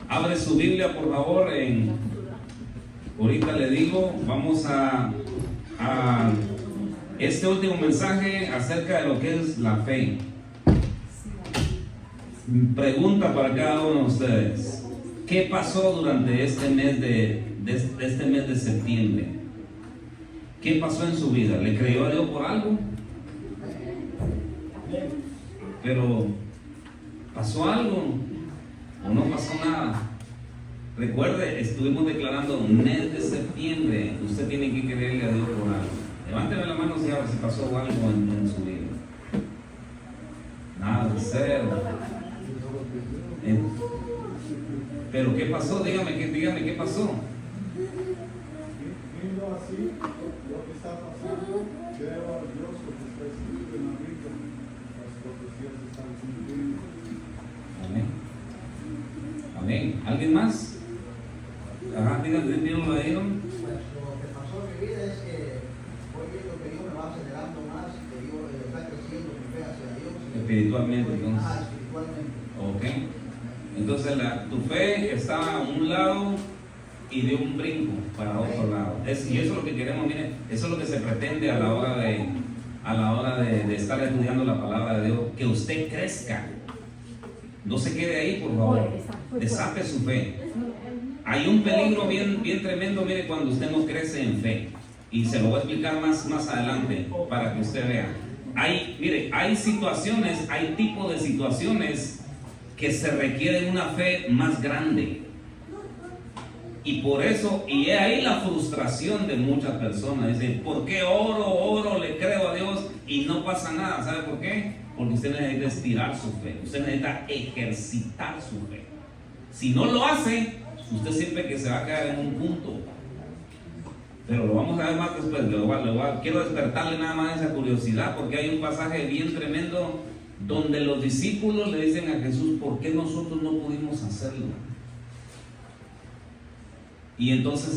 Abre su Biblia, por favor. Ahorita le digo, vamos a este último mensaje acerca de lo que es la fe. Pregunta para cada uno de ustedes: ¿qué pasó durante este mes de septiembre? ¿Qué pasó en su vida? ¿Le creyó a Dios por algo? Pero ¿pasó algo o no pasó nada? Recuerde, estuvimos declarando mes de septiembre. Usted tiene que creerle a Dios por algo. Levánteme la mano si pasó algo en su vida. Nada, cero. Pero ¿qué pasó? Dígame qué pasó. Viendo así lo que está pasando, creo a Dios lo que está escrito en la Biblia. Las profecías están cumpliendo. Amén. Amén. ¿Alguien más? Ajá, díganlo ahí. Pues lo que pasó en mi vida es que voy viendo que Dios me va acelerando más, que Dios está creciendo mi fe hacia Dios. Espiritualmente, entonces. Espiritualmente. Ok. Entonces tu fe está a un lado y de un brinco para otro lado. Y eso es lo que queremos, mire, eso es lo que se pretende a la hora de estar estudiando la palabra de Dios, que usted crezca. No se quede ahí, por favor. Desape su fe. Hay un peligro bien tremendo, mire, cuando usted no crece en fe. Y se lo voy a explicar más adelante para que usted vea. Hay situaciones, hay tipos de situaciones que se requieren una fe más grande. Y por eso, y es ahí la frustración de muchas personas. Dicen, ¿por qué oro, le creo a Dios y no pasa nada? ¿Sabe por qué? Porque usted necesita estirar su fe. Usted necesita ejercitar su fe. Si no lo hace, usted siempre que se va a quedar en un punto. Pero lo vamos a ver más después. Quiero despertarle nada más esa curiosidad, porque hay un pasaje bien tremendo donde los discípulos le dicen a Jesús, ¿por qué nosotros no pudimos hacerlo? Y entonces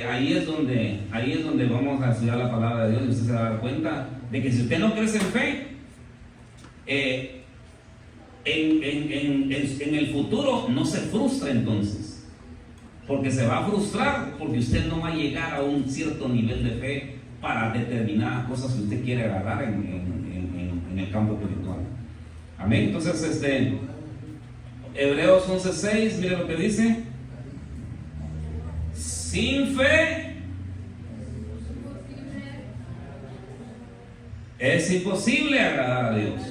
ahí es donde vamos a estudiar la palabra de Dios, y usted se va a dar cuenta de que si usted no crece en fe, en el futuro no se frustra entonces, porque se va a frustrar porque usted no va a llegar a un cierto nivel de fe para determinadas cosas que usted quiere agarrar en el campo espiritual. Amén. Entonces Hebreos 11:6, mire lo que dice: sin fe es imposible agradar a Dios.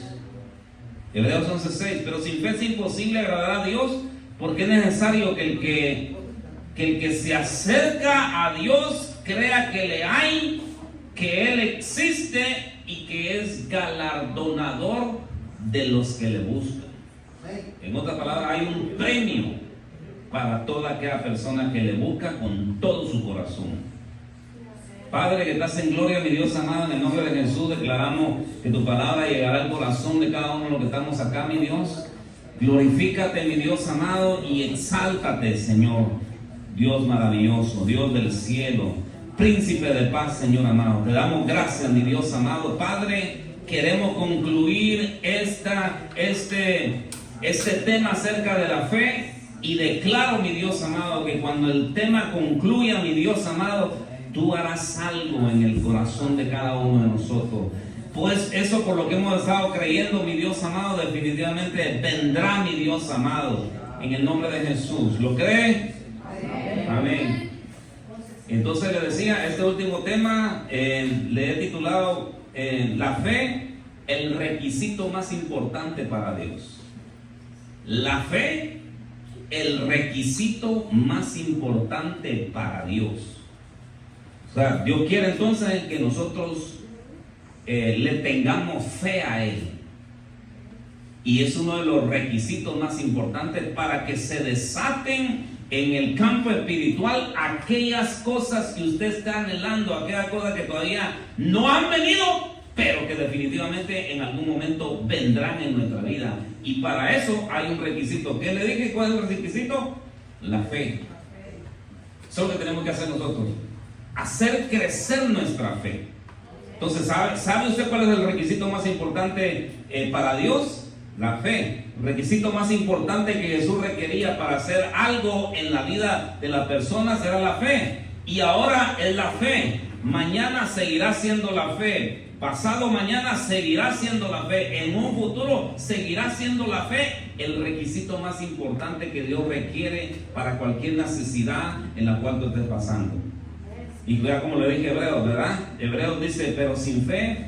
Hebreos 11:6, pero sin fe es imposible agradar a Dios, porque es necesario que el que se acerca a Dios crea que le hay, que Él existe y que es galardonador de los que le buscan. En otras palabras, hay un premio para toda aquella persona que le busca con todo su corazón. Padre, que estás en gloria, mi Dios amado, en el nombre de Jesús declaramos que tu palabra llegará al corazón de cada uno de los que estamos acá, mi Dios. Glorifícate, mi Dios amado, y exáltate, Señor, Dios maravilloso, Dios del cielo, príncipe de paz, Señor amado. Te damos gracias, mi Dios amado. Padre, queremos concluir este tema acerca de la fe, y declaro, mi Dios amado, que cuando el tema concluya, mi Dios amado, tú harás algo en el corazón de cada uno de nosotros. Pues eso por lo que hemos estado creyendo, mi Dios amado, definitivamente vendrá, mi Dios amado, en el nombre de Jesús. ¿Lo cree? Amén. Entonces le decía, este último tema le he titulado la fe, el requisito más importante para Dios. La fe, el requisito más importante para Dios. O sea, Dios quiere entonces que nosotros le tengamos fe a Él. Y es uno de los requisitos más importantes para que se desaten en el campo espiritual aquellas cosas que usted está anhelando, aquellas cosas que todavía no han venido, pero que definitivamente en algún momento vendrán en nuestra vida. Y para eso hay un requisito. ¿Qué le dije? ¿Cuál es el requisito? La fe. Eso es lo que tenemos que hacer nosotros. Hacer crecer nuestra fe. Entonces, ¿sabe usted cuál es el requisito más importante para Dios? La fe, el requisito más importante que Jesús requería para hacer algo en la vida de las personas era la fe. Y ahora es la fe. Mañana seguirá siendo la fe. Pasado mañana seguirá siendo la fe. En un futuro seguirá siendo la fe. El requisito más importante que Dios requiere para cualquier necesidad en la cual tú estés pasando. Y vea como le dije a Hebreos, ¿verdad? Hebreos dice, pero sin fe,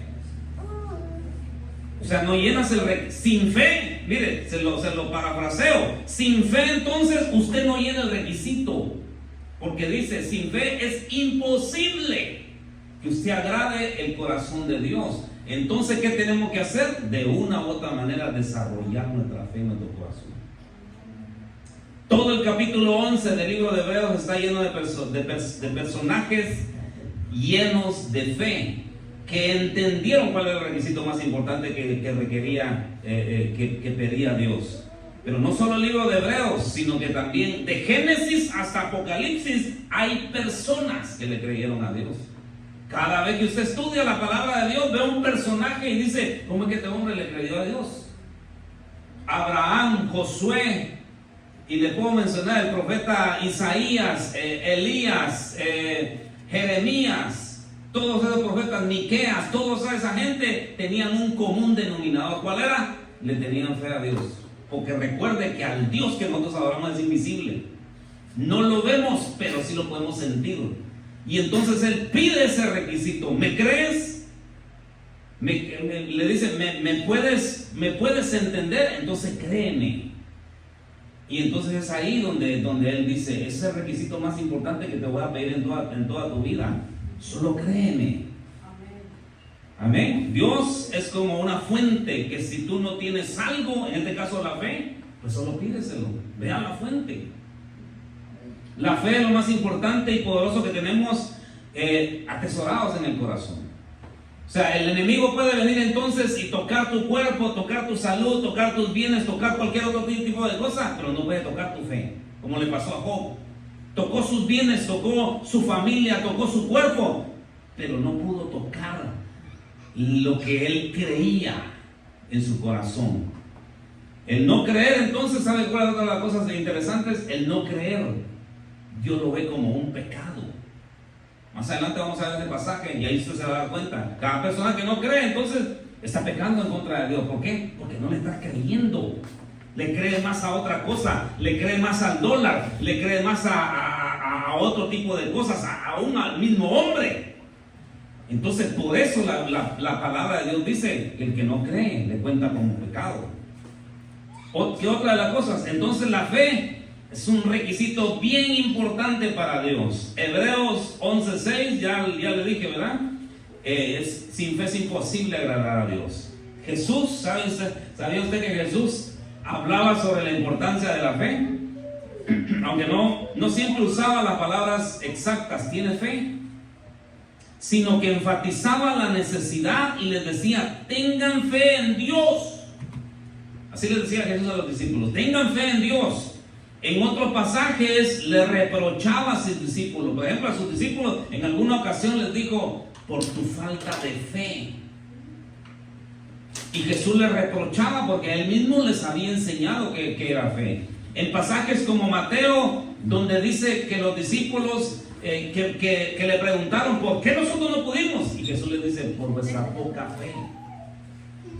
o sea, no llenas sin fe, mire, se lo parafraseo, sin fe entonces usted no llena el requisito, porque dice, sin fe es imposible que usted agrade el corazón de Dios. Entonces, ¿qué tenemos que hacer? De una u otra manera desarrollar nuestra fe en nuestro corazón. Todo el capítulo 11 del libro de Hebreos está lleno de personajes llenos de fe, que entendieron cuál era el requisito más importante que requería, que pedía Dios. Pero no solo el libro de Hebreos, sino que también de Génesis hasta Apocalipsis hay personas que le creyeron a Dios. Cada vez que usted estudia la palabra de Dios, ve un personaje y dice, ¿cómo es que este hombre le creyó a Dios? Abraham, Josué, y le puedo mencionar el profeta Isaías, Elías, Jeremías, todos esos profetas, Miqueas, toda esa gente tenían un común denominador. ¿Cuál era? Le tenían fe a Dios. Porque recuerde que al Dios que nosotros adoramos es invisible. No lo vemos, pero sí lo podemos sentir. Y entonces Él pide ese requisito. ¿Me crees? Le dice, ¿me puedes entender? Entonces créeme. Y entonces es ahí donde Él dice, ese es el requisito más importante que te voy a pedir en toda tu vida. Solo créeme. Amén. Dios es como una fuente que si tú no tienes algo, en este caso la fe, pues solo pídeselo. Ve a la fuente. La fe es lo más importante y poderoso que tenemos atesorados en el corazón. O sea, el enemigo puede venir entonces y tocar tu cuerpo, tocar tu salud, tocar tus bienes, tocar cualquier otro tipo de cosa, pero no puede tocar tu fe, como le pasó a Job. Tocó sus bienes, tocó su familia, tocó su cuerpo, pero no pudo tocar lo que él creía en su corazón. El no creer, entonces, ¿sabe cuál es otra de las cosas interesantes? El no creer, Dios lo ve como un pecado. Más adelante vamos a ver ese pasaje y ahí usted se va a dar cuenta. Cada persona que no cree, entonces, está pecando en contra de Dios. ¿Por qué? Porque no le está creyendo. Le cree más a otra cosa, le cree más al dólar, le cree más a otro tipo de cosas, al mismo hombre. Entonces, por eso la palabra de Dios dice que el que no cree le cuenta como pecado. ¿Qué otra de las cosas? Entonces, la fe es un requisito bien importante para Dios. Hebreos 11:6, ya le dije, ¿verdad? Sin fe es imposible agradar a Dios. Jesús, ¿sabía usted que Jesús hablaba sobre la importancia de la fe? Aunque no siempre usaba las palabras exactas, ¿tiene fe? Sino que enfatizaba la necesidad y les decía, tengan fe en Dios. Así les decía Jesús a los discípulos, tengan fe en Dios. En otros pasajes le reprochaba a sus discípulos. Por ejemplo, a sus discípulos en alguna ocasión les dijo, por tu falta de fe. Y Jesús les reprochaba porque él mismo les había enseñado que era fe. En pasajes como Mateo, donde dice que los discípulos que le preguntaron, ¿por qué nosotros no pudimos? Y Jesús les dice, por vuestra poca fe.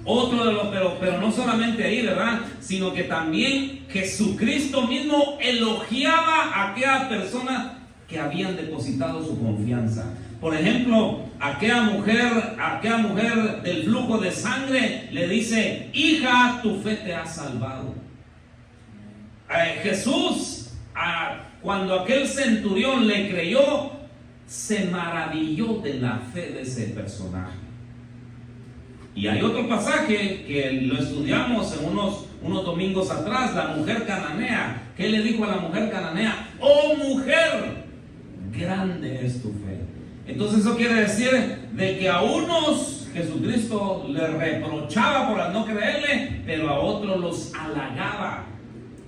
Otro de los, pero no solamente ahí, ¿verdad? Sino que también Jesucristo mismo elogiaba a aquella persona que habían depositado su confianza. Por ejemplo, aquella mujer del flujo de sangre le dice, hija, tu fe te ha salvado. Jesús, cuando aquel centurión le creyó, se maravilló de la fe de ese personaje. Y hay otro pasaje que lo estudiamos en unos domingos atrás, la mujer cananea. ¿Qué le dijo a la mujer cananea? ¡Oh mujer! Grande es tu fe. Entonces eso quiere decir de que a unos Jesucristo le reprochaba por no creerle, pero a otros los halagaba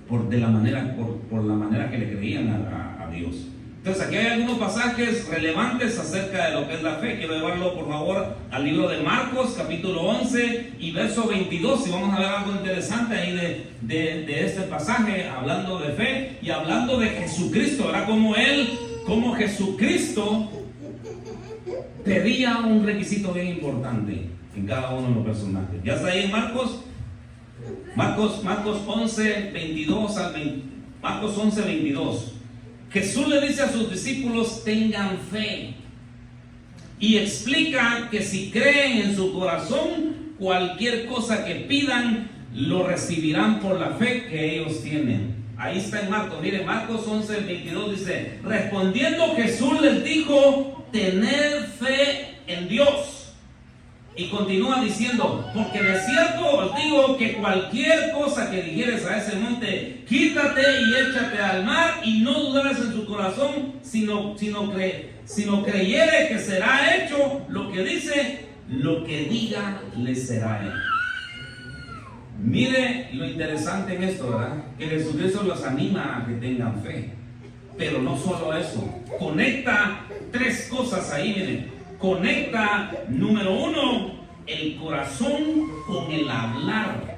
por la manera que le creían a Dios. Entonces aquí hay algunos pasajes relevantes acerca de lo que es la fe. Quiero llevarlo por favor al libro de Marcos, capítulo 11 y verso 22. Y vamos a ver algo interesante ahí de este pasaje, hablando de fe y hablando de Jesucristo. Era como Jesucristo pedía un requisito bien importante en cada uno de los personajes. Ya está ahí en Marcos 11, 22 al 20, Marcos 11, 22. Jesús le dice a sus discípulos: tengan fe. Y explica que si creen en su corazón, cualquier cosa que pidan, lo recibirán por la fe que ellos tienen. Ahí está en Marcos. Miren, Marcos 11, 22 dice: respondiendo Jesús les dijo: tened fe en Dios. Y continúa diciendo: porque de cierto os digo que cualquier cosa que dijeres a ese monte, quítate y échate al mar, y no dudares en tu corazón, sino creyere que será hecho lo que dice, lo que diga le será hecho. Mire lo interesante en esto, ¿verdad? Que Jesucristo los anima a que tengan fe. Pero no solo eso, conecta tres cosas ahí, miren. Conecta, número uno, el corazón con el hablar.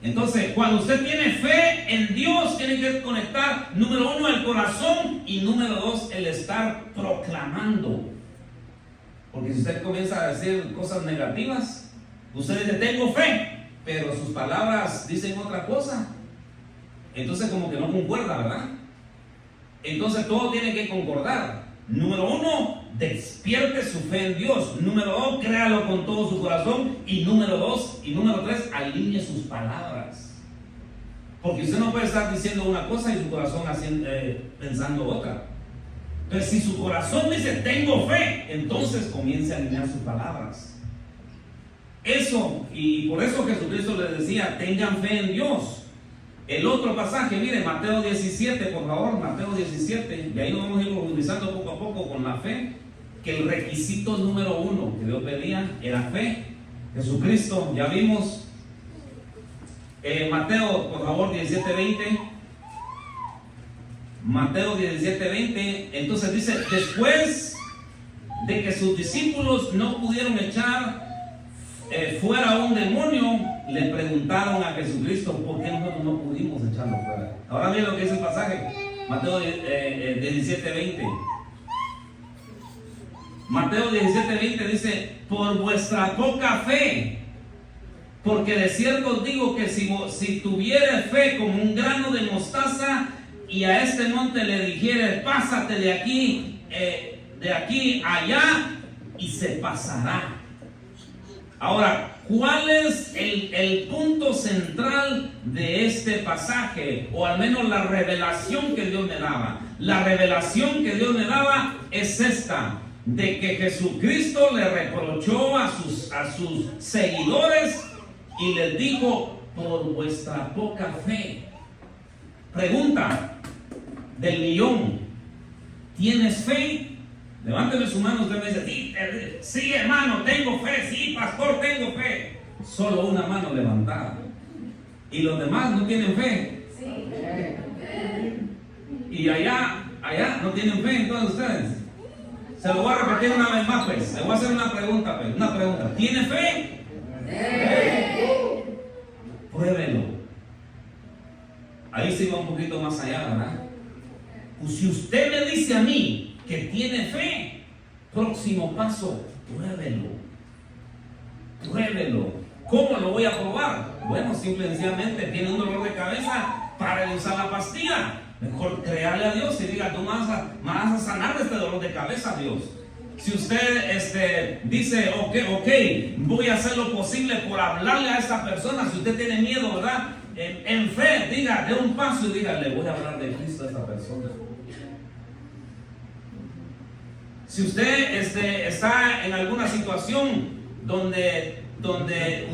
Entonces, cuando usted tiene fe en Dios, tiene que conectar, número uno, el corazón, y número dos, el estar proclamando. Porque si usted comienza a decir cosas negativas, usted dice: tengo fe, pero sus palabras dicen otra cosa. Entonces como que no concuerda, ¿verdad? Entonces todo tiene que concordar. Número uno, despierte su fe en Dios. Número dos, créalo con todo su corazón. Y número tres, alinee sus palabras. Porque usted no puede estar diciendo una cosa y su corazón pensando otra. Entonces, si su corazón dice: tengo fe, entonces comience a alinear sus palabras. Eso, y por eso Jesucristo les decía: tengan fe en Dios. El otro pasaje, mire, Mateo 17, por favor, Mateo 17, y ahí nos vamos a ir profundizando poco a poco con la fe, que el requisito número uno que Dios pedía era fe. Jesucristo, ya vimos, Mateo, por favor, 17:20. Mateo 17:20, entonces dice: después de que sus discípulos no pudieron echar fuera un demonio, le preguntaron a Jesucristo: ¿por qué nosotros no pudimos echarlo fuera? Ahora miren lo que dice el pasaje, Mateo 17:20. Mateo 17:20 dice: por vuestra poca fe, porque de cierto os digo que si tuviere fe como un grano de mostaza, y a este monte le dijere: pásate de aquí allá, y se pasará. Ahora, ¿cuál es el punto central de este pasaje? O al menos la revelación que Dios me daba. La revelación que Dios me daba es esta: de que Jesucristo le reprochó a sus seguidores y les dijo: por vuestra poca fe. Pregunta del millón: ¿tienes fe? Levánteme su mano. Usted me dice: sí, hermano, tengo fe. Sí, pastor, tengo fe. Solo una mano levantada. ¿Y los demás no tienen fe? Sí. Y allá no tienen fe, entonces ustedes. Se lo voy a repetir una vez más, pues. Le voy a hacer una pregunta, pues. Una pregunta. ¿Tiene fe? Sí. Pruébelo. Ahí se va un poquito más allá, ¿verdad? Pues si usted me dice a mí que tiene fe, próximo paso, pruébelo. ¿Cómo lo voy a probar? Bueno, simple y sencillamente, tiene un dolor de cabeza, para de usar la pastilla. Mejor créale a Dios y diga: tú me vas a sanar de este dolor de cabeza, Dios. Si usted dice: ok, voy a hacer lo posible por hablarle a esta persona. Si usted tiene miedo, ¿verdad? En fe, diga, dé un paso y diga: le voy a hablar de Cristo a esta persona. Si usted está en alguna situación donde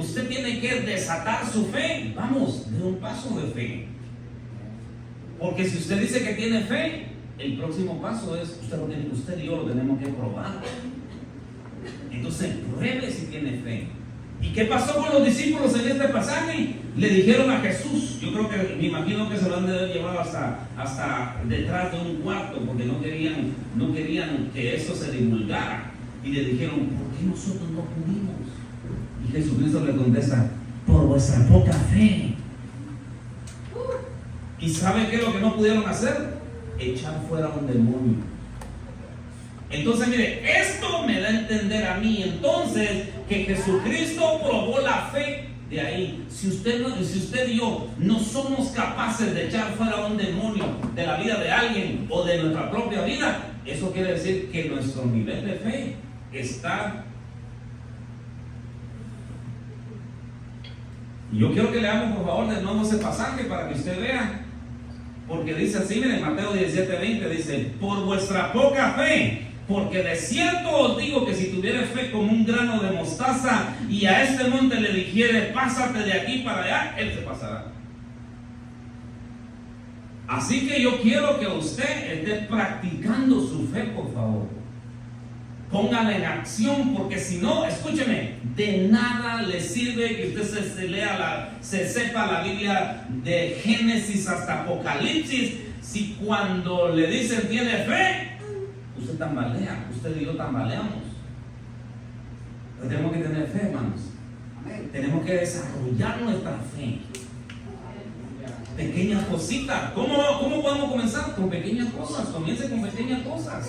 usted tiene que desatar su fe, vamos, dé un paso de fe. Porque si usted dice que tiene fe, el próximo paso es: usted y yo lo tenemos que probar. Entonces pruebe si tiene fe. ¿Y qué pasó con los discípulos en este pasaje? le dijeron a Jesús, yo creo que, me imagino que se lo han de haber llevado hasta detrás de un cuarto, porque no querían que eso se divulgara. Y le dijeron, ¿por qué nosotros no pudimos? Y Jesucristo le contesta, por vuestra poca fe. ¿Y sabe qué es lo que no pudieron hacer? Echar fuera un demonio. Entonces, mire, esto me da a entender a mí entonces que Jesucristo probó la fe de ahí. Si usted y yo no somos capaces de echar fuera un demonio de la vida de alguien o de nuestra propia vida, eso quiere decir que nuestro nivel de fe está. Y yo quiero que leamos por favor de nuevo ese pasaje para que usted vea, porque dice así, miren, Mateo 17:20 dice, por vuestra poca fe, porque de cierto os digo que si tuvieres fe como un grano de mostaza y a este monte le dijere, pásate de aquí para allá, él se pasará. Así que yo quiero que usted esté practicando su fe, por favor. Póngala en acción, porque si no, escúcheme, de nada le sirve que usted se sepa la Biblia de Génesis hasta Apocalipsis, si cuando le dicen tiene fe, usted tambalea, usted y yo tambaleamos. Pero tenemos que tener fe, hermanos. Tenemos que desarrollar nuestra fe. Pequeñas cositas. ¿Cómo podemos comenzar? Con pequeñas cosas. Comience con pequeñas cosas.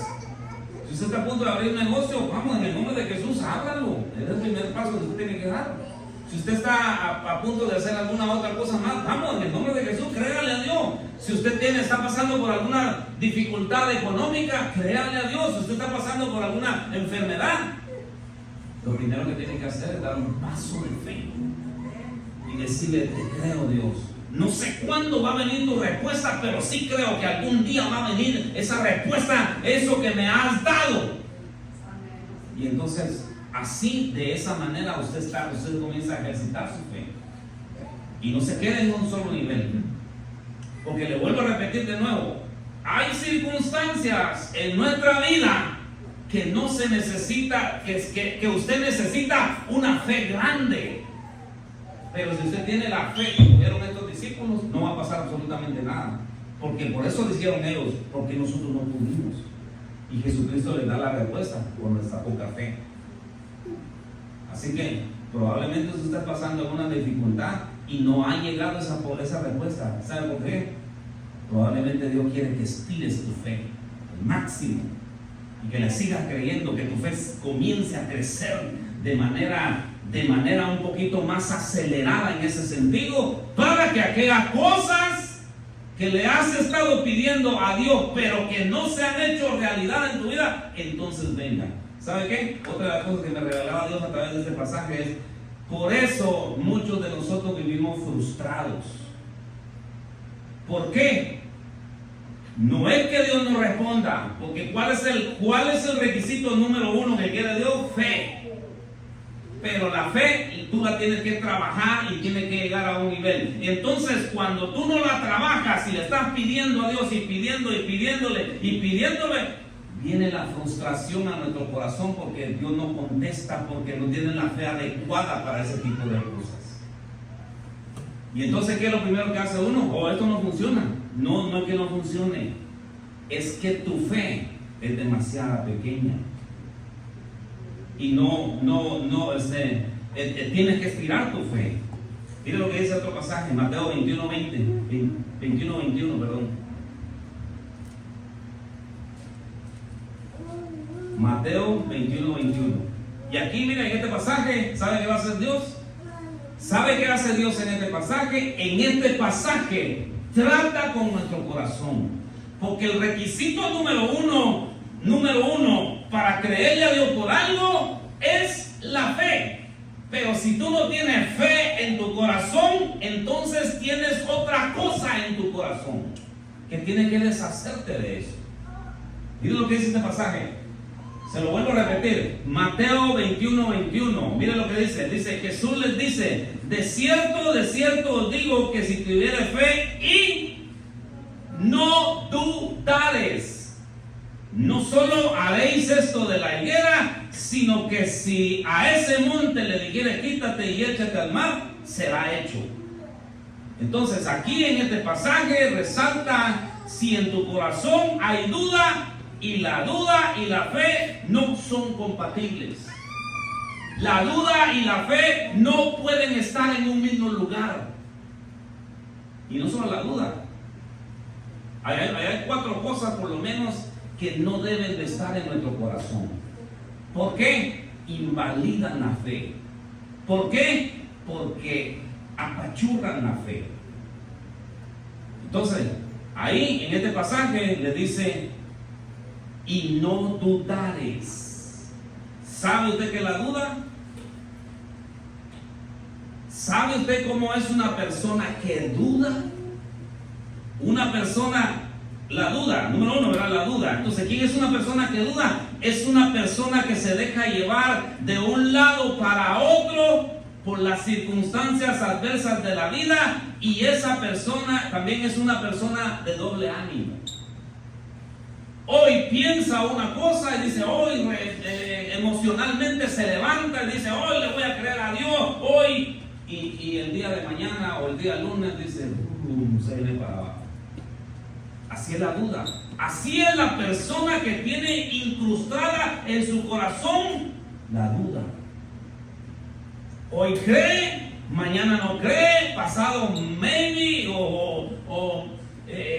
Si usted está a punto de abrir un negocio, vamos, en el nombre de Jesús, ábralo. Es el primer paso que usted tiene que dar. Si usted está a punto de hacer alguna otra cosa más, vamos, en el nombre de Jesús, créale a Dios. Si usted está pasando por alguna dificultad económica, créale a Dios. Si usted está pasando por alguna enfermedad, lo primero que tiene que hacer es dar un paso de fe y decirle, te creo, Dios. No sé cuándo va a venir tu respuesta, pero sí creo que algún día va a venir esa respuesta, eso que me has dado. Y entonces, así, de esa manera, usted comienza a ejercitar su fe. Y no se quede en un solo nivel. Porque le vuelvo a repetir de nuevo, hay circunstancias en nuestra vida que no se necesita, que usted necesita una fe grande. Pero si usted tiene la fe que tuvieron estos discípulos, no va a pasar absolutamente nada. Porque por eso dijeron ellos, porque nosotros no pudimos. Y Jesucristo les da la respuesta por nuestra poca fe. Así que probablemente usted está pasando alguna dificultad y no ha llegado por esa respuesta. ¿Sabe por qué? Probablemente Dios quiere que estires tu fe al máximo y que le sigas creyendo, que tu fe comience a crecer de manera un poquito más acelerada en ese sentido, para que aquellas cosas que le has estado pidiendo a Dios pero que no se han hecho realidad en tu vida, entonces vengan. ¿Sabe qué? Otra de las cosas que me revelaba Dios a través de este pasaje es, por eso muchos de nosotros vivimos frustrados. ¿Por qué? No es que Dios no responda, porque ¿cuál es el requisito número uno que quiere Dios? Fe. Pero la fe tú la tienes que trabajar y tienes que llegar a un nivel. Entonces, cuando tú no la trabajas y le estás pidiendo a Dios y pidiéndole, viene la frustración a nuestro corazón porque Dios no contesta, porque no tiene la fe adecuada para ese tipo de cosas. Y entonces, ¿qué es lo primero que hace uno? Esto no funciona. No es que no funcione, es que tu fe es demasiado pequeña. Y tienes que estirar tu fe. Mire lo que dice otro pasaje, Mateo 21:21, perdón. Mateo 21:21. Y aquí, mira, en este pasaje, ¿sabe qué va a hacer Dios? ¿Sabe qué hace Dios en este pasaje? En este pasaje trata con nuestro corazón. Porque el requisito número uno para creerle a Dios por algo es la fe. Pero si tú no tienes fe en tu corazón, entonces tienes otra cosa en tu corazón que tienes que deshacerte de eso. Mira lo que dice este pasaje. Se lo vuelvo a repetir. Mateo 21:21. Mira lo que dice. Dice, Jesús les dice, de cierto os digo que si tuvieres fe y no dudares, no solo haréis esto de la higuera, sino que si a ese monte le dijeres quítate y échate al mar, será hecho. Entonces aquí en este pasaje resalta: si en tu corazón hay duda, y la duda y la fe no son compatibles. La duda y la fe no pueden estar en un mismo lugar. Y no solo la duda. Hay 4 cosas por lo menos que no deben de estar en nuestro corazón. ¿Por qué? Invalidan la fe. ¿Por qué? Porque apachurran la fe. Entonces, ahí en este pasaje le dice: y no dudares. ¿Sabe usted qué es la duda? ¿Sabe usted cómo es una persona que duda? Una persona, la duda, número 1, ¿verdad? La duda. Entonces, ¿quién es una persona que duda? Es una persona que se deja llevar de un lado para otro por las circunstancias adversas de la vida, y esa persona también es una persona de doble ánimo. Hoy piensa una cosa y dice, hoy emocionalmente se levanta y dice, hoy le voy a creer a Dios, hoy, y el día de mañana o el día lunes dice, se viene para abajo. Así es la duda. Así es la persona que tiene incrustada en su corazón la duda. Hoy cree, mañana no cree, pasado maybe o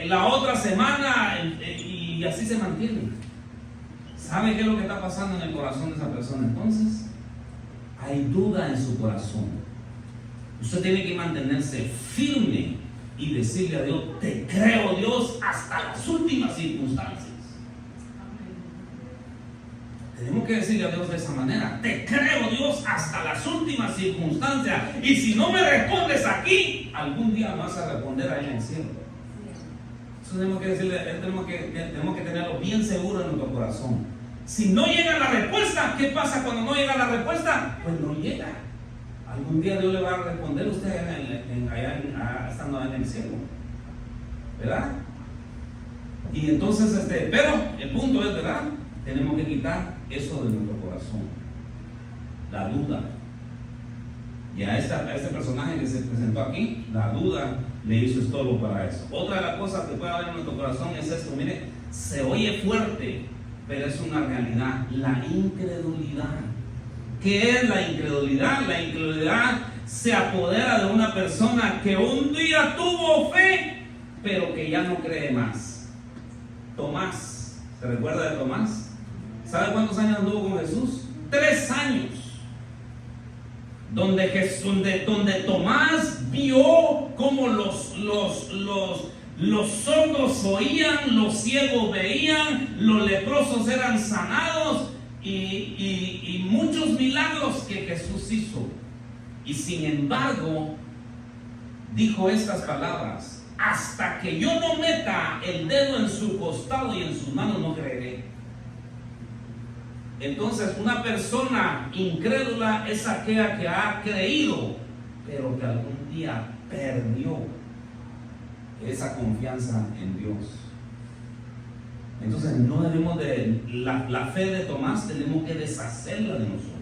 la otra semana, y así se mantiene. ¿Sabe qué es lo que está pasando en el corazón de esa persona? Entonces, hay duda en su corazón. Usted tiene que mantenerse firme y decirle a Dios, te creo, Dios, hasta las últimas circunstancias. Tenemos que decirle a Dios de esa manera, te creo, Dios, hasta las últimas circunstancias, y si no me respondes aquí, algún día vas a responder ahí en el cielo. Eso tenemos que decirle, tenemos que tenerlo bien seguro en nuestro corazón. Si no llega la respuesta, ¿qué pasa cuando no llega la respuesta? Pues no llega. Algún día Dios le va a responder a usted estando en el cielo, ¿verdad? Y entonces, pero el punto es, ¿verdad? Tenemos que quitar eso de nuestro corazón, la duda. Y a este personaje que se presentó aquí, la duda le hizo estorbo para eso. Otra de las cosas que puede haber en nuestro corazón es esto, mire, se oye fuerte, pero es una realidad, la incredulidad. ¿Qué es la incredulidad? La incredulidad se apodera de una persona que un día tuvo fe, pero que ya no cree más. Tomás, ¿se recuerda de Tomás? ¿Sabe cuántos años anduvo con Jesús? 3 años. Donde Tomás vio cómo los sordos oían, los ciegos veían, los leprosos eran sanados, y muchos milagros que Jesús hizo. Y sin embargo, dijo estas palabras: hasta que yo no meta el dedo en su costado y en sus manos, no creeré. Entonces, una persona incrédula es aquella que ha creído, pero que algún día perdió esa confianza en Dios. Entonces, no debemos de la fe de Tomás, tenemos que deshacerla de nosotros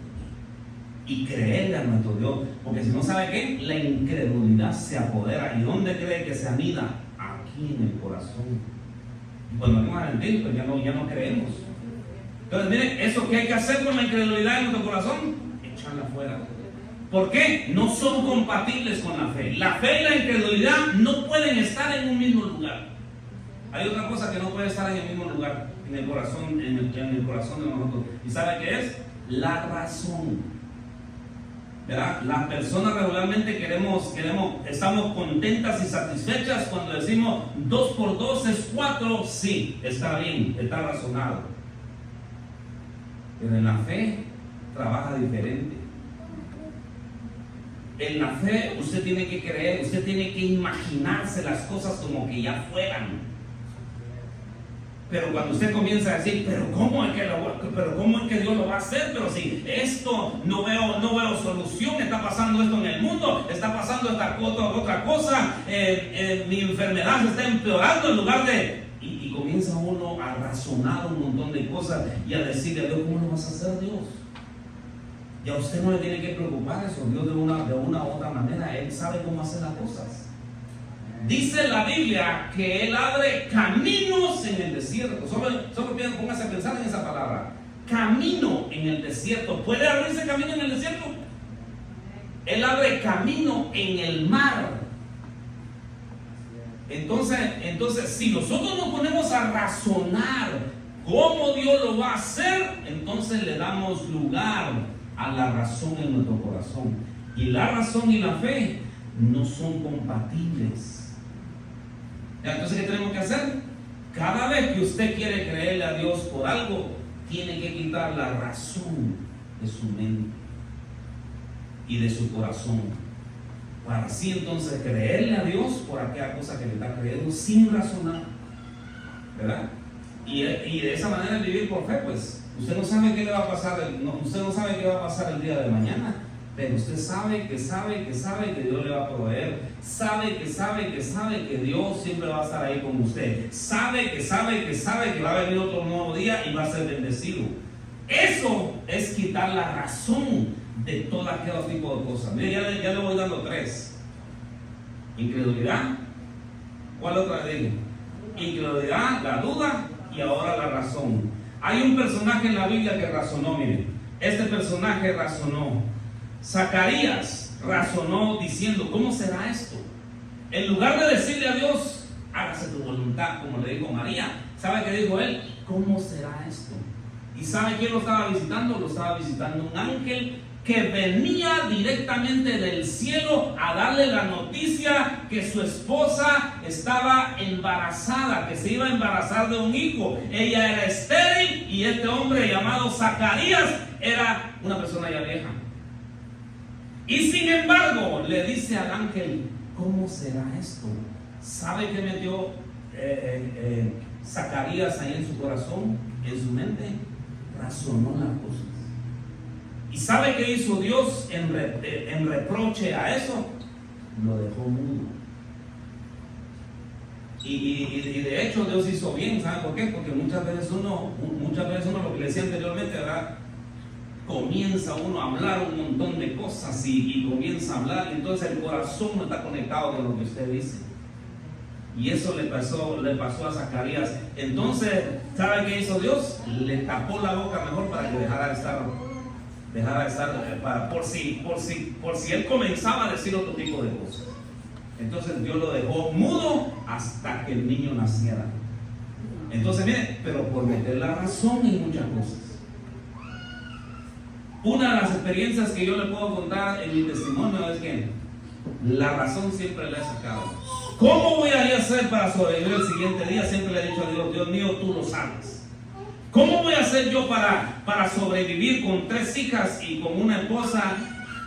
y creerle a nuestro Dios, porque si no, ¿sabe qué? La incredulidad se apodera. ¿Y dónde cree que se anida? Aquí en el corazón. Y cuando venimos a mentir, pues ya no creemos. Entonces, miren, eso que hay que hacer con la incredulidad en nuestro corazón, echarla fuera. ¿Por qué? No son compatibles con la fe. La fe y la incredulidad no pueden estar en un mismo lugar. Hay otra cosa que no puede estar en el mismo lugar, en el corazón, en el corazón de nosotros. ¿Y sabe qué es? La razón. ¿Verdad? Las personas regularmente estamos contentas y satisfechas cuando decimos 2 por 2 es 4. Sí, está bien, está razonado. Pero en la fe trabaja diferente. En la fe usted tiene que creer, usted tiene que imaginarse las cosas como que ya fueran. Pero cuando usted comienza a decir, pero ¿cómo es que Dios lo va a hacer? Pero si esto no veo solución, está pasando esto en el mundo, está pasando esta otra cosa, mi enfermedad se está empeorando en lugar de... Y comienza uno a razonar un montón de cosas y a decirle a Dios, ¿cómo lo vas a hacer, Dios? Y a usted no le tiene que preocupar eso. Dios de una u otra manera, Él sabe cómo hacer las cosas. Dice la Biblia que Él abre caminos en el desierto. Solo póngase a pensar en esa palabra. Camino en el desierto. ¿Puede abrirse camino en el desierto? Él abre camino en el mar. Entonces, si nosotros nos ponemos a razonar cómo Dios lo va a hacer, entonces le damos lugar a la razón en nuestro corazón. Y la razón y la fe no son compatibles. Entonces, ¿qué tenemos que hacer? Cada vez que usted quiere creerle a Dios por algo, tiene que quitar la razón de su mente y de su corazón, para así entonces creerle a Dios por aquella cosa que le está creyendo sin razonar, ¿verdad? Y de esa manera vivir por fe. Pues usted no sabe qué le va a pasar, usted no sabe qué va a pasar el día de mañana, pero usted sabe que Dios le va a proveer, sabe que Dios siempre va a estar ahí con usted, sabe que va a venir otro nuevo día y va a ser bendecido. Eso es quitar la razón de todo aquel tipo de cosas. Mire, ya le voy dando 3. Incredulidad. ¿Cuál otra le digo? Incredulidad, la duda y ahora la razón. Hay un personaje en la Biblia que razonó, mire. Este personaje razonó. Zacarías razonó diciendo, ¿cómo será esto? En lugar de decirle a Dios, hágase tu voluntad, como le dijo María, ¿sabe qué dijo él? ¿Cómo será esto? ¿Y sabe quién lo estaba visitando? Lo estaba visitando un ángel que venía directamente del cielo a darle la noticia que su esposa estaba embarazada, que se iba a embarazar de un hijo. Ella era estéril y este hombre llamado Zacarías era una persona ya vieja. Y sin embargo le dice al ángel, ¿cómo será esto? ¿Sabe qué metió Zacarías ahí en su corazón, en su mente? Razonó las cosas. ¿Y sabe qué hizo Dios en reproche a eso? Lo dejó mudo. Y de hecho Dios hizo bien. ¿Sabe por qué? Porque muchas veces uno lo que le decía anteriormente, ¿verdad? Comienza uno a hablar un montón de cosas y comienza a hablar, y entonces el corazón no está conectado con lo que usted dice. Y eso le pasó a Zacarías. Entonces, ¿sabe qué hizo Dios? Le tapó la boca mejor para que dejara de estar por si él comenzaba a decir otro tipo de cosas. Entonces Dios lo dejó mudo hasta que el niño naciera. Entonces, mire, pero por meter la razón en muchas cosas. Una de las experiencias que yo le puedo contar en mi testimonio es que la razón siempre la he sacado. ¿Cómo voy a hacer para sobrevivir el siguiente día? Siempre le he dicho a Dios, Dios mío, tú lo sabes. ¿Cómo voy a hacer yo para sobrevivir con 3 hijas y con una esposa?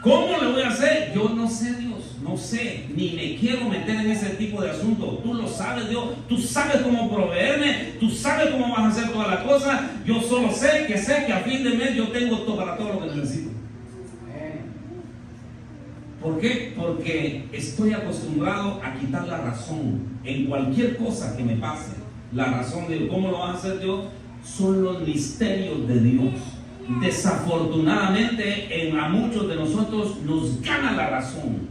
¿Cómo le voy a hacer? Yo no sé, Dios, no sé, ni me quiero meter en ese tipo de asunto. Tú lo sabes, Dios, tú sabes cómo proveerme, tú sabes cómo vas a hacer todas las cosas. Yo solo sé que a fin de mes yo tengo todo para todo lo que necesito. ¿Por qué? Porque estoy acostumbrado a quitar la razón en cualquier cosa que me pase. La razón de cómo lo vas a hacer Dios son los misterios de Dios. Desafortunadamente a muchos de nosotros nos gana la razón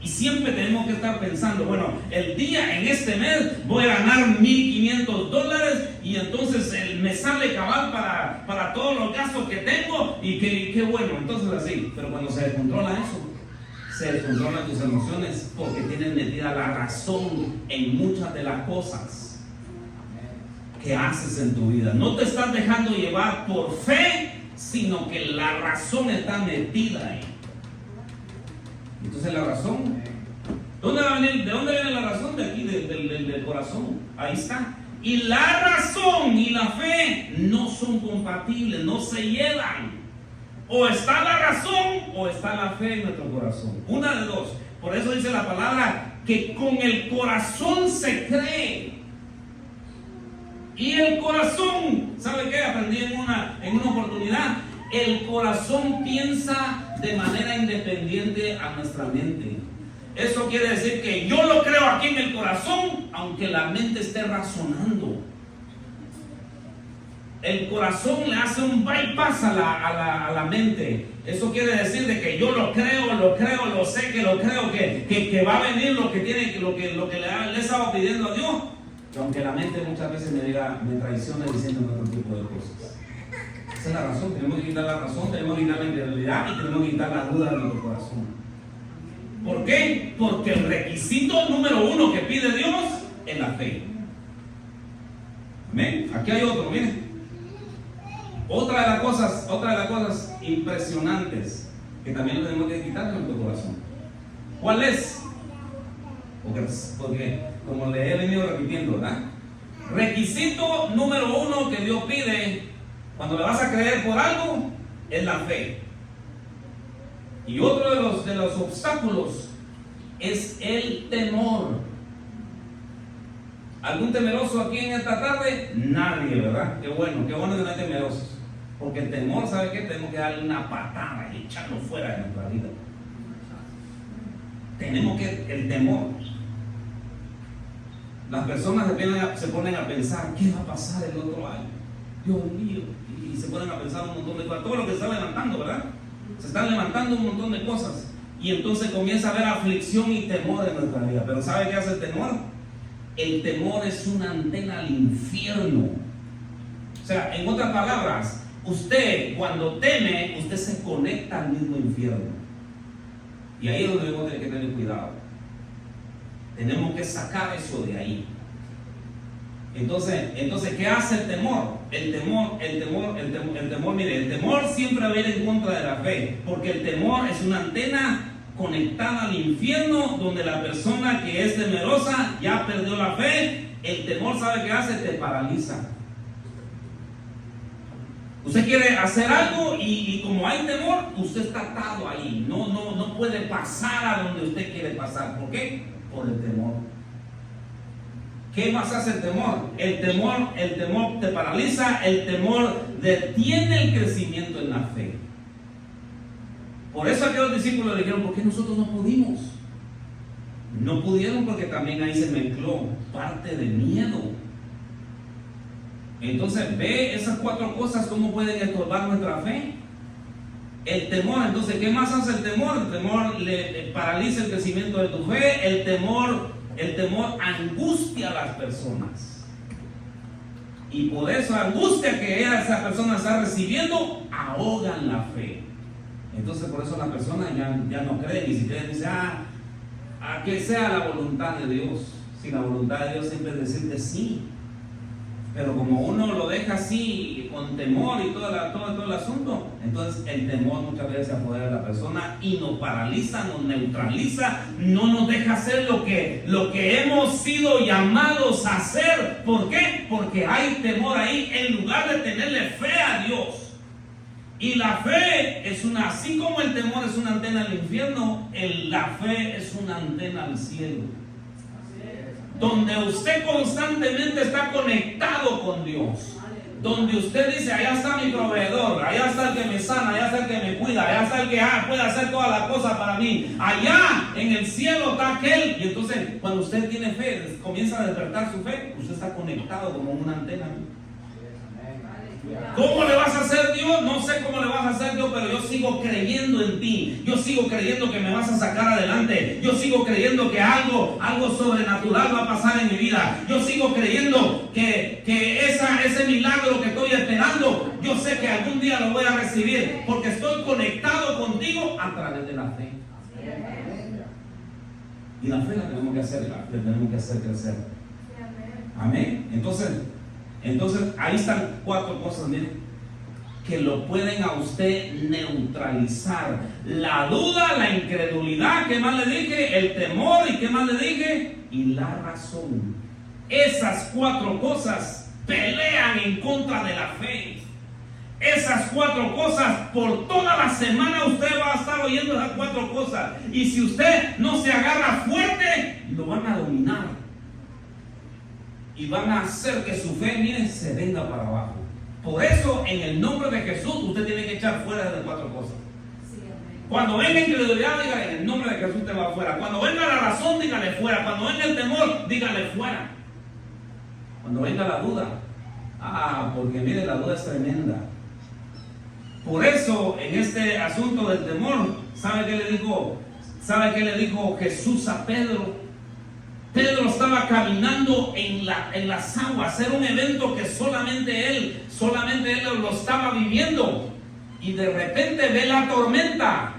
y siempre tenemos que estar pensando, bueno, el día en este mes voy a ganar $1,500 y entonces me sale cabal para todos los gastos que tengo y qué bueno, entonces así. Pero cuando se descontrola eso, se descontrolan tus emociones porque tienes metida la razón en muchas de las cosas que haces en tu vida. No te estás dejando llevar por fe, sino que la razón está metida ahí. Entonces la razón, ¿de dónde viene la razón? De aquí, del corazón. Ahí está. Y la razón y la fe no son compatibles, no se llevan. O está la razón o está la fe en nuestro corazón. Una de dos. Por eso dice la palabra que con el corazón se cree. Y el corazón, ¿sabe qué? Aprendí en una oportunidad. El corazón piensa de manera independiente a nuestra mente. Eso quiere decir que yo lo creo aquí en el corazón, aunque la mente esté razonando. el corazón le hace un bypass a la mente. Eso quiere decir de que yo lo creo, lo sé que lo creo, que va a venir lo que tiene, lo que le estaba pidiendo a Dios. Aunque la mente muchas veces me traiciona diciendo otro tipo de cosas. Esa es la razón. Tenemos que quitar la razón, tenemos que quitar la incredulidad y tenemos que quitar la duda de nuestro corazón. ¿Por qué? Porque el requisito número 1 que pide Dios es la fe. Amén. Aquí hay otro, miren. Otra de las cosas impresionantes que también lo tenemos que quitar de nuestro corazón. ¿Cuál es? Porque como le he venido repitiendo, ¿verdad? Requisito número 1 que Dios pide cuando le vas a creer por algo es la fe. Y otro de los obstáculos es el temor. ¿Algún temeroso aquí en esta tarde? Nadie, ¿verdad? Qué bueno que no hay temerosos. Porque el temor, ¿sabe qué? Tenemos que darle una patada y echarlo fuera de nuestra vida. Tenemos que, el temor. Las personas se ponen a pensar, ¿qué va a pasar el otro año? Dios mío. Y se ponen a pensar un montón de cosas. Todo lo que se está levantando, ¿verdad? Se están levantando un montón de cosas. Y entonces comienza a haber aflicción y temor en nuestra vida. Pero ¿sabe qué hace el temor? El temor es una antena al infierno. O sea, en otras palabras, usted cuando teme, usted se conecta al mismo infierno. Y ahí es donde debemos tener que tener cuidado. Tenemos que sacar eso de ahí. Entonces, ¿qué hace el temor? El temor, mire, el temor siempre va a ir en contra de la fe, porque el temor es una antena conectada al infierno, donde la persona que es temerosa ya perdió la fe. El temor, ¿sabe qué hace? Te paraliza. Usted quiere hacer algo y como hay temor, usted está atado ahí. No puede pasar a donde usted quiere pasar. ¿Por qué? Por el temor. ¿Qué más hace el temor? El temor te paraliza, el temor detiene el crecimiento en la fe. Por eso aquellos discípulos le dijeron, ¿por qué nosotros no pudimos? No pudieron porque también ahí se mezcló parte de miedo. Entonces ve esas 4 cosas cómo pueden estorbar nuestra fe. El temor, entonces, ¿qué más hace el temor? El temor le paraliza el crecimiento de tu fe. El temor angustia a las personas. Y por esa angustia que esa persona está recibiendo, ahogan la fe. Entonces por eso las personas ya no creen. Y si creen, dicen, a que sea la voluntad de Dios. Si la voluntad de Dios siempre es decirte sí. Pero como uno lo deja así, con temor y todo el asunto, entonces el temor muchas veces se apodera de la persona y nos paraliza, nos neutraliza, no nos deja hacer lo que hemos sido llamados a hacer. ¿Por qué? Porque hay temor ahí, en lugar de tenerle fe a Dios. Y la fe es así como el temor es una antena al infierno, la fe es una antena al cielo. Donde usted constantemente está conectado con Dios. Donde usted dice, allá está mi proveedor, allá está el que me sana, allá está el que me cuida, allá está el que puede hacer todas las cosas para mí. Allá en el cielo está aquel. Y entonces cuando usted tiene fe, comienza a despertar su fe, usted está conectado como una antena. ¿Cómo le vas a hacer Dios? No sé cómo le vas a hacer Dios, pero yo sigo creyendo en ti. Yo sigo creyendo que me vas a sacar adelante. Yo sigo creyendo que algo sobrenatural va a pasar en mi vida. Yo sigo creyendo que ese milagro que estoy esperando, yo sé que algún día lo voy a recibir, porque estoy conectado contigo a través de la fe. Y la fe la tenemos que hacer crecer. Amén. Entonces, ahí están 4 cosas, miren, que lo pueden a usted neutralizar. La duda, la incredulidad, ¿qué más le dije? El temor, ¿y qué más le dije? Y la razón. Esas 4 cosas pelean en contra de la fe. Esas 4 cosas, por toda la semana usted va a estar oyendo esas 4 cosas. Y si usted no se agarra fuerte, lo van a dominar. Y van a hacer que su fe, miren, se venga para abajo. Por eso, en el nombre de Jesús, usted tiene que echar fuera de 4 cosas. Cuando venga incredulidad, dígale, en el nombre de Jesús te va afuera. Cuando venga la razón, dígale fuera. Cuando venga el temor, dígale fuera. Cuando venga la duda, Porque mire, la duda es tremenda. Por eso, en este asunto del temor, ¿sabe qué le dijo? ¿Sabe qué le dijo Jesús a Pedro? Pedro estaba caminando en las aguas. Era un evento que solamente él lo estaba viviendo. Y de repente ve la tormenta.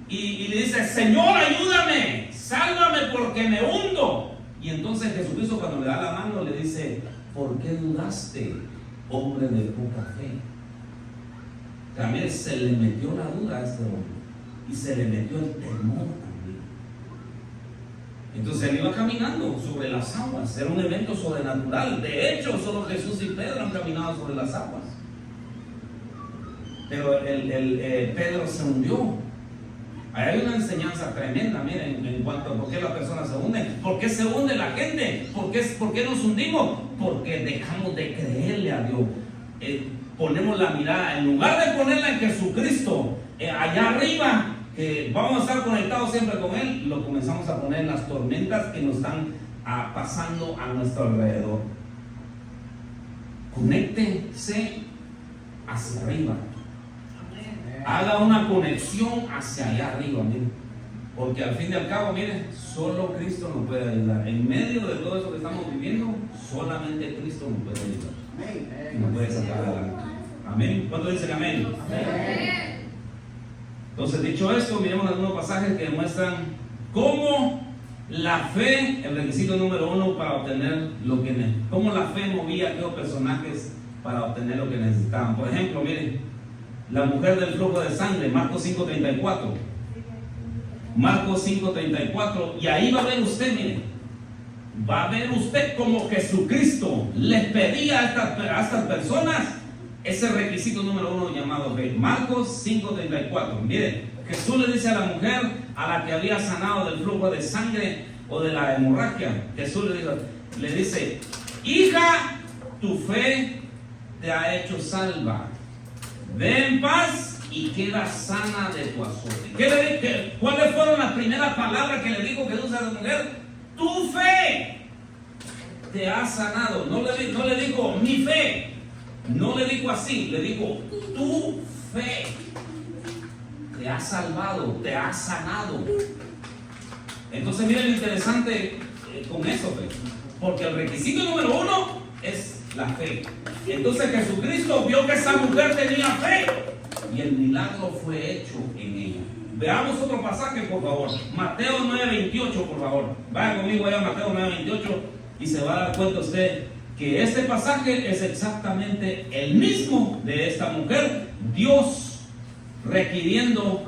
Y le dice: Señor, ayúdame, sálvame porque me hundo. Y entonces Jesucristo, cuando le da la mano, le dice: ¿por qué dudaste, hombre de poca fe? También se le metió la duda a este hombre. Y se le metió el temor también. Entonces él iba caminando sobre las aguas. Era un evento sobrenatural. De hecho, solo Jesús y Pedro han caminado sobre las aguas. Pero Pedro se hundió. Ahí hay una enseñanza tremenda, miren, en cuanto a por qué las personas se hunden. ¿Por qué se hunde la gente? ¿Por qué nos hundimos? Porque dejamos de creerle a Dios. Ponemos la mirada, en lugar de ponerla en Jesucristo, allá arriba, que vamos a estar conectados siempre con Él, lo comenzamos a poner en las tormentas que nos están pasando a nuestro alrededor. Conéctese hacia arriba. Haga una conexión hacia allá arriba, miren. Porque al fin y al cabo, miren, solo Cristo nos puede ayudar. En medio de todo eso que estamos viviendo, solamente Cristo nos puede ayudar. Y nos puede sacar adelante. Amén. ¿Cuántos dicen amén? Amén. Entonces, dicho esto, miremos algunos pasajes que demuestran cómo la fe, el requisito número 1 para obtener lo que necesitaban. Cómo la fe movía a aquellos personajes para obtener lo que necesitaban. Por ejemplo, miren, la mujer del flujo de sangre, Marcos 5:34. Marcos 5:34. Y ahí va a ver usted, miren, va a ver usted cómo Jesucristo les pedía a estas personas ese requisito número 1 llamado fe. Marcos 5:34. Miren, Jesús le dice a la mujer a la que había sanado del flujo de sangre o de la hemorragia, Jesús le dice: hija, tu fe te ha hecho salva. Ve en paz y queda sana de tu azote. ¿Cuáles fueron las primeras palabras que le dijo Jesús a la mujer? Tu fe te ha sanado. No le dijo mi fe. No le dijo así. Le dijo tu fe te ha salvado, te ha sanado. Entonces miren lo interesante con eso, porque el requisito número 1 es la fe. Entonces Jesucristo vio que esa mujer tenía fe y el milagro fue hecho en ella. Veamos otro pasaje, por favor. Mateo 9:28, por favor. Vaya conmigo allá a Mateo 9:28 y se va a dar cuenta usted que este pasaje es exactamente el mismo de esta mujer. Dios requiriendo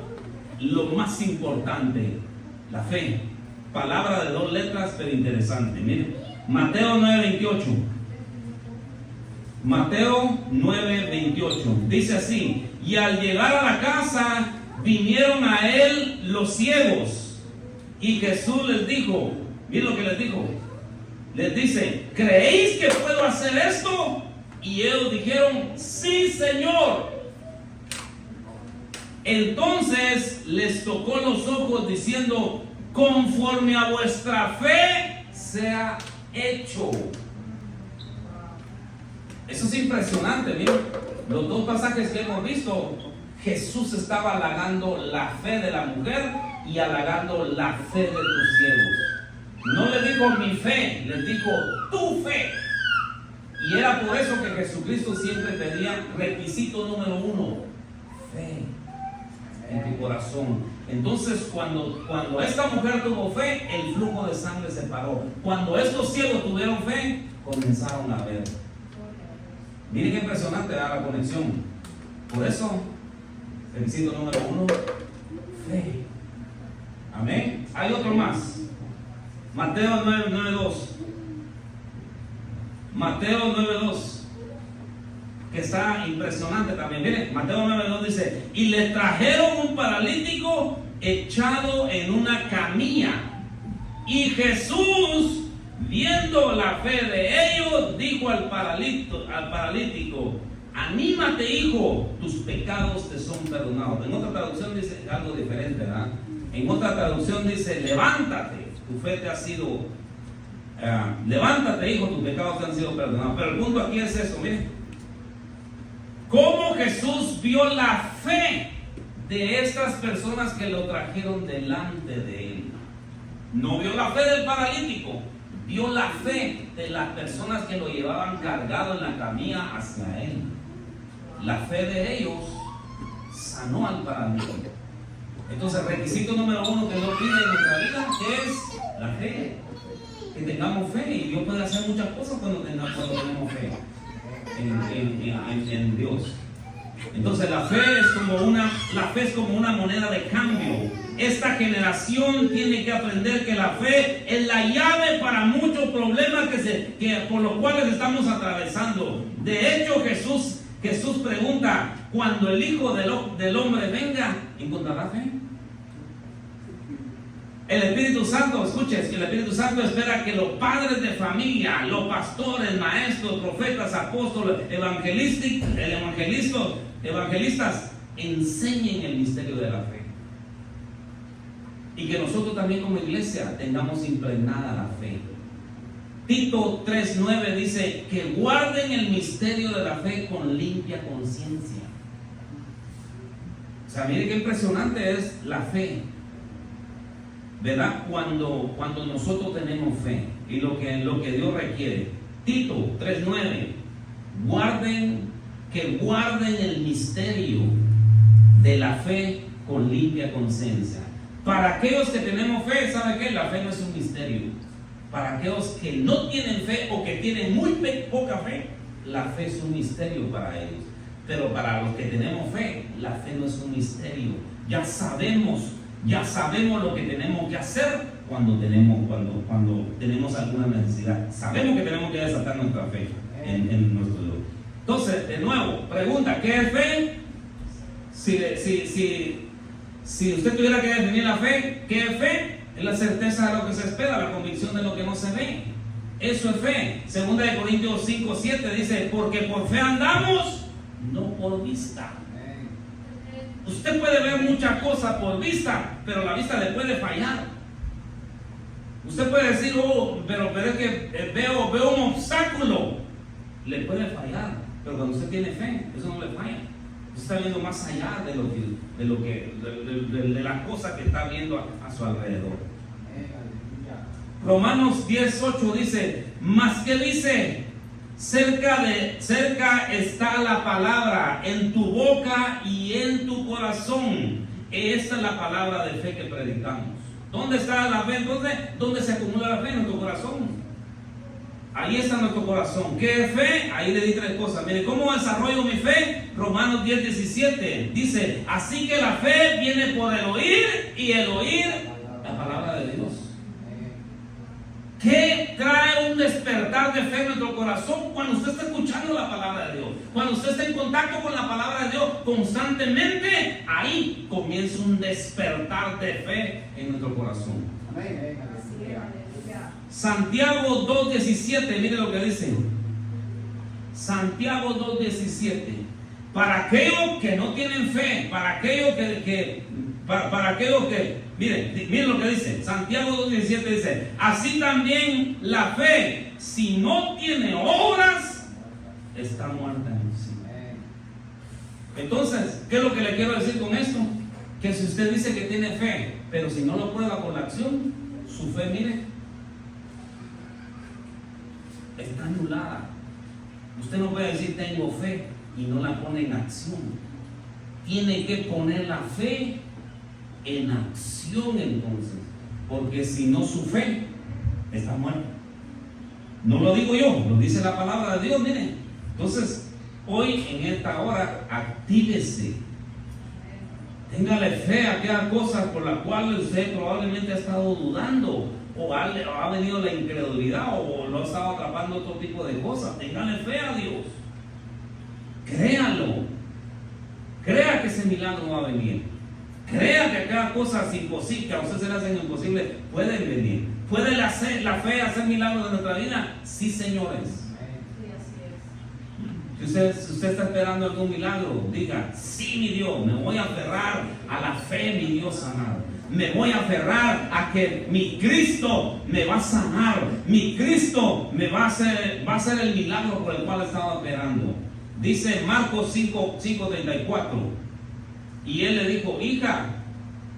lo más importante, la fe. Palabra de 2 letras, pero interesante. Miren, Mateo 9:28. Mateo 9:28 dice así: y al llegar a la casa vinieron a él los ciegos, y Jesús les dijo, miren lo que les dijo, les dice: ¿creéis que puedo hacer esto? Y ellos dijeron: sí, Señor. Entonces les tocó los ojos diciendo: conforme a vuestra fe sea hecho. Eso es impresionante, miren. Los 2 pasajes que hemos visto, Jesús estaba halagando la fe de la mujer y halagando la fe de tus ciegos. No le dijo mi fe, le dijo tu fe. Y era por eso que Jesucristo siempre pedía requisito número 1, fe en tu corazón. Entonces cuando esta mujer tuvo fe, el flujo de sangre se paró. Cuando estos ciegos tuvieron fe, comenzaron a ver. Miren qué impresionante da la conexión. Por eso, requisito número 1, fe. Amén. Hay otro más. Mateo 9:2. Mateo 9:2. Que está impresionante también. Miren, Mateo 9:2 dice: y le trajeron un paralítico echado en una camilla. Y Jesús, viendo la fe de ellos, dijo al paralítico: anímate, hijo, tus pecados te son perdonados. En otra traducción dice algo diferente, ¿verdad? En otra traducción dice: levántate, tu fe te ha sido levántate, hijo, tus pecados te han sido perdonados. Pero el punto aquí es eso, miren. Cómo Jesús vio la fe de estas personas que lo trajeron delante de él. No vio la fe del paralítico, vio la fe de las personas que lo llevaban cargado en la camilla hacia él. La fe de ellos sanó al paralítico. Entonces, requisito número 1 que Dios pide en nuestra vida es la fe. Que tengamos fe, y Dios puede hacer muchas cosas cuando tenemos fe en Dios. Entonces la fe es como una moneda de cambio. Esta generación tiene que aprender que la fe es la llave para muchos problemas por los cuales estamos atravesando. De hecho, Jesús pregunta: cuando el Hijo del Hombre venga, ¿encontrará fe? El Espíritu Santo, escuches, el Espíritu Santo espera que los padres de familia, los pastores, maestros, profetas, apóstoles, evangelistas enseñen el misterio de la fe. Y que nosotros también como iglesia tengamos impregnada la fe. Tito 3:9 dice que guarden el misterio de la fe con limpia conciencia. O sea, mire qué impresionante es la fe, ¿verdad? Cuando nosotros tenemos fe y lo que Dios requiere. Tito 3:9, guarden el misterio de la fe con limpia conciencia. Para aquellos que tenemos fe, ¿sabe qué? La fe no es un misterio. Para aquellos que no tienen fe o que tienen muy poca fe, la fe es un misterio para ellos. Pero para los que tenemos fe, la fe no es un misterio. Ya sabemos lo que tenemos que hacer cuando tenemos alguna necesidad. Sabemos que tenemos que desatar nuestra fe en nuestro Dios. Entonces, de nuevo, pregunta: ¿qué es fe? Si usted tuviera que definir la fe, ¿qué es fe? Es la certeza de lo que se espera, la convicción de lo que no se ve. Eso es fe. 2 Corintios 5:7 dice: porque por fe andamos, no por vista. Usted puede ver muchas cosas por vista, pero la vista le puede fallar. Usted puede decir: pero es que veo un obstáculo. Le puede fallar, pero cuando usted tiene fe, eso no le falla. Usted está viendo más allá de las cosas que está viendo a su alrededor. Romanos 10:8 dice: mas que dice, cerca está la palabra en tu boca y en tu corazón. Esta es la palabra de fe que predicamos. ¿Dónde está la fe entonces? ¿Dónde se acumula la fe? En nuestro corazón. Ahí está nuestro corazón. ¿Qué es fe? Ahí le di 3 cosas. Mire, ¿cómo desarrollo mi fe? Romanos 10:17 dice: así que la fe viene por el oír, y el oír la palabra de Dios. ¿Qué trae un despertar de fe en nuestro corazón? Cuando usted está escuchando la palabra de Dios, cuando usted está en contacto con la palabra de Dios constantemente, ahí comienza un despertar de fe en nuestro corazón. Santiago 2:17, mire lo que dice. Santiago 2:17. Para aquellos que no tienen fe, para aquellos que miren lo que dice. Santiago 2:17 dice: así también la fe, si no tiene obras, está muerta en sí. Entonces, ¿qué es lo que le quiero decir con esto? Que si usted dice que tiene fe, pero si no lo prueba con la acción, su fe, mire, está anulada. Usted no puede decir tengo fe y no la pone en acción. Tiene que poner la fe en acción entonces, porque si no, su fe está muerta. No lo digo yo, lo dice la palabra de Dios. Miren, entonces hoy en esta hora actívese, téngale fe a aquellas cosas por las cuales usted probablemente ha estado dudando, o ha venido la incredulidad, o lo ha estado atrapando otro tipo de cosas. Téngale fe a Dios, créalo, crea que ese milagro va a venir. Crea que aquellas cosas imposibles que a usted se le hacen imposibles pueden venir. ¿Puede la fe hacer milagros en nuestra vida? Sí, señores. Si usted está esperando algún milagro, diga: sí, mi Dios, me voy a aferrar a la fe, mi Dios amado. me voy a aferrar a que mi Cristo me va a sanar, mi Cristo me va a hacer el milagro por el cual estaba esperando. Dice Marcos 5:34, y él le dijo: hija,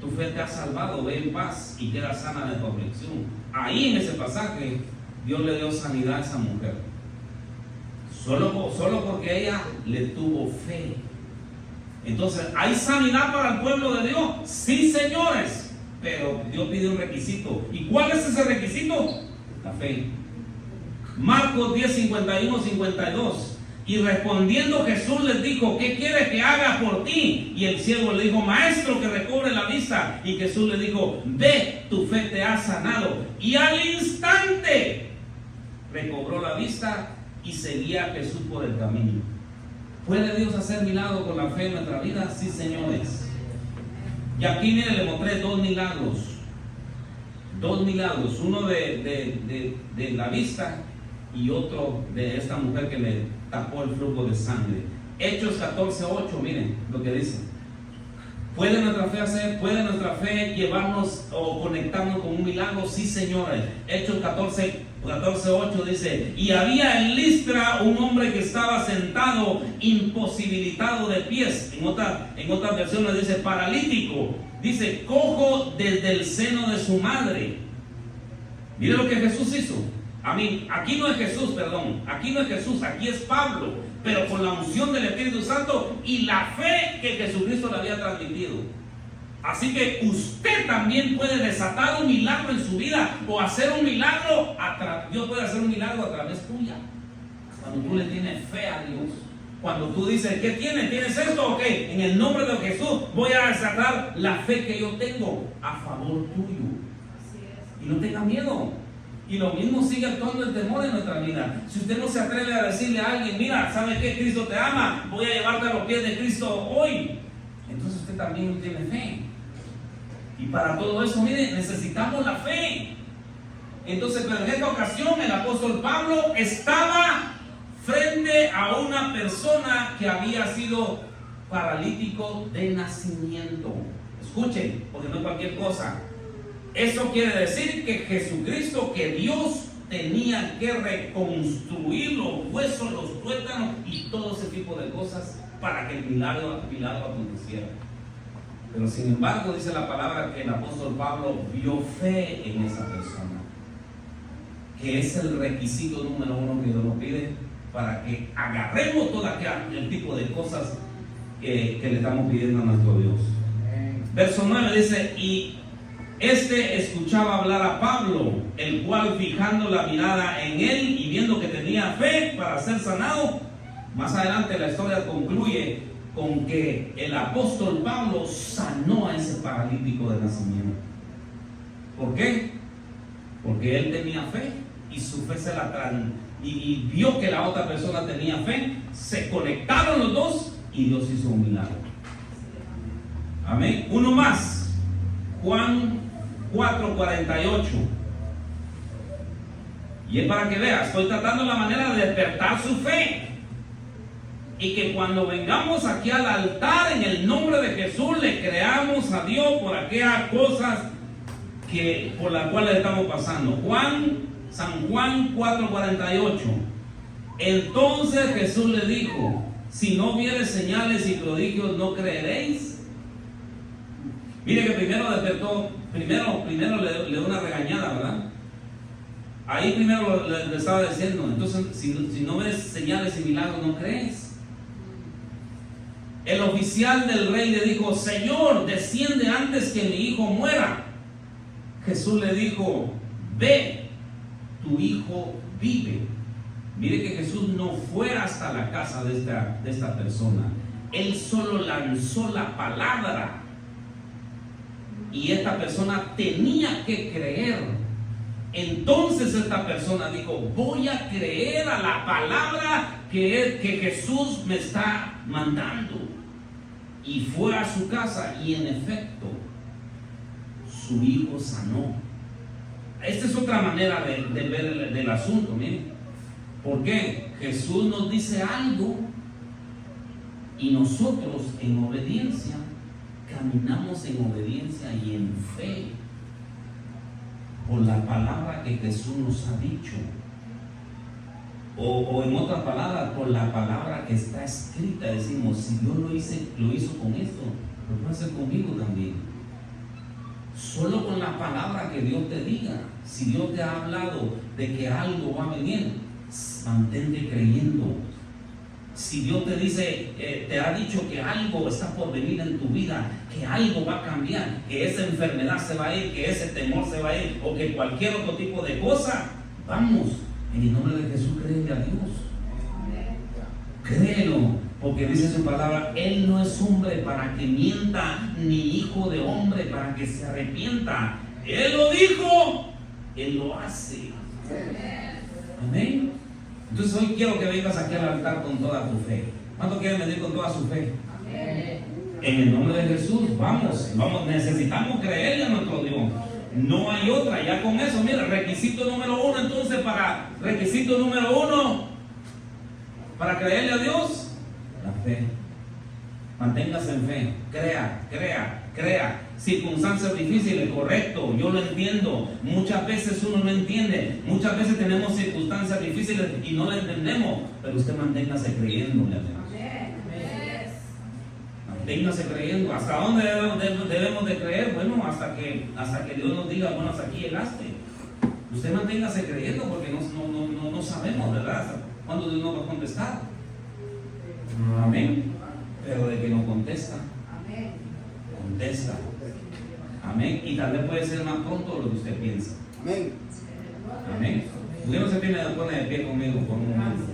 tu fe te ha salvado, ve en paz y queda sana de tu aflicción. Ahí en ese pasaje Dios le dio sanidad a esa mujer, solo porque ella le tuvo fe. Entonces, ¿hay sanidad para el pueblo de Dios? Sí, señores, pero Dios pide un requisito. ¿Y cuál es ese requisito? La fe. Marcos 10:51-52. Y respondiendo Jesús les dijo: ¿qué quieres que haga por ti? Y el ciego le dijo: maestro, que recobre la vista. Y Jesús le dijo: ve, tu fe te ha sanado. Y al instante recobró la vista y seguía a Jesús por el camino. ¿Puede Dios hacer milagros con la fe en nuestra vida? Sí, señores. Y aquí, miren, le mostré dos milagros. Uno de la vista y otro de esta mujer que le tapó el flujo de sangre. Hechos 14:8, miren lo que dice. ¿Puede nuestra fe llevarnos o conectarnos con un milagro? Sí, señores. Hechos 14:8 dice: y había en Listra un hombre que estaba sentado, imposibilitado de pies. En otras versiones dice paralítico. Dice cojo desde el seno de su madre. Mire lo que Jesús hizo. Aquí no es Jesús, aquí es Pablo, pero con la unción del Espíritu Santo y la fe que Jesucristo le había transmitido. Así que usted también puede desatar un milagro en su vida o hacer un milagro. Dios puede hacer un milagro a través tuya, cuando tú le tienes fe a Dios. Cuando tú dices: ¿qué tienes? ¿Tienes esto? Ok, en el nombre de Jesús voy a desatar la fe que yo tengo a favor tuyo. Y no tenga miedo. Y lo mismo sigue actuando el temor en nuestra vida. Si usted no se atreve a decirle a alguien: mira, ¿sabes qué? Cristo te ama, voy a llevarte a los pies de Cristo hoy. Entonces usted también no tiene fe. Y para todo eso, mire, necesitamos la fe. Entonces, pero en esta ocasión el apóstol Pablo estaba frente a una persona que había sido paralítico de nacimiento. Escuchen, porque no es cualquier cosa. Eso quiere decir que Jesucristo, que Dios tenía que reconstruir los huesos, los tuétanos y todo ese tipo de cosas para que el milagro aconteciera. Pero sin embargo, dice la palabra que el apóstol Pablo vio fe en esa persona, que es el requisito número uno que Dios nos pide para que agarremos todo el tipo de cosas que le estamos pidiendo a nuestro Dios. Verso 9 dice: y este escuchaba hablar a Pablo, el cual, fijando la mirada en él y viendo que tenía fe para ser sanado. Más adelante la historia concluye con que el apóstol Pablo sanó a ese paralítico de nacimiento. ¿Por qué? Porque él tenía fe y su fe y vio que la otra persona tenía fe. Se conectaron los dos y Dios hizo un milagro. Amén. Uno más. Juan 4:48. Y es para que veas, estoy tratando la manera de despertar su fe. Y que cuando vengamos aquí al altar en el nombre de Jesús, le creamos a Dios por aquellas cosas por las cuales estamos pasando. San Juan 4:48. Entonces Jesús le dijo: si no vieres señales y prodigios, ¿no creeréis? Mire que primero despertó, primero le dio una regañada, ¿verdad? Ahí primero le estaba diciendo: entonces si no ves señales y milagros, ¿no crees? El oficial del rey le dijo: Señor, desciende antes que mi hijo muera. Jesús le dijo: ve, tu hijo vive. Mire que Jesús no fue hasta la casa de esta persona. Él solo lanzó la palabra. Y esta persona tenía que creer. Entonces esta persona dijo: voy a creer a la palabra que Jesús me está mandando. Y fue a su casa y en efecto su hijo sanó. Esta es otra manera de ver el asunto. Miren, ¿por qué? Jesús nos dice algo y nosotros en obediencia caminamos en obediencia y en fe por la palabra que Jesús nos ha dicho. O en otras palabras, por la palabra que está escrita. Decimos, si Dios lo hizo con esto, lo puede hacer conmigo también. Solo con la palabra que Dios te diga. Si Dios te ha hablado de que algo va a venir, mantente creyendo. Si Dios te dice, te ha dicho que algo está por venir en tu vida, que algo va a cambiar, que esa enfermedad se va a ir, que ese temor se va a ir, o que cualquier otro tipo de cosa, vamos, en el nombre de Jesús, créele a Dios. Créelo, porque dice su palabra, Él no es hombre para que mienta, ni hijo de hombre para que se arrepienta. Él lo dijo, Él lo hace. Amén. Entonces hoy quiero que vengas aquí al altar con toda tu fe. ¿Cuánto quieren venir con toda su fe? Amén. En el nombre de Jesús, vamos, necesitamos creerle a nuestro Dios. No hay otra, ya con eso, mira, requisito número 1, entonces requisito número 1 para creerle a Dios, la fe. Manténgase en fe, crea. Circunstancias difíciles, correcto, yo lo entiendo. Muchas veces uno no entiende, muchas veces tenemos circunstancias difíciles y no las entendemos, pero usted manténgase creyéndole a Dios. Manténgase creyendo. ¿Hasta dónde debemos de creer? Bueno, hasta que Dios nos diga, bueno, hasta aquí llegaste. Usted manténgase creyendo porque no sabemos, ¿verdad?, cuándo Dios nos va a contestar. Amén. Pero de que no contesta, contesta. Amén. Y tal vez puede ser más pronto de lo que usted piensa. Amén. Amén. ¿Por qué no se pone de pie conmigo por un momento?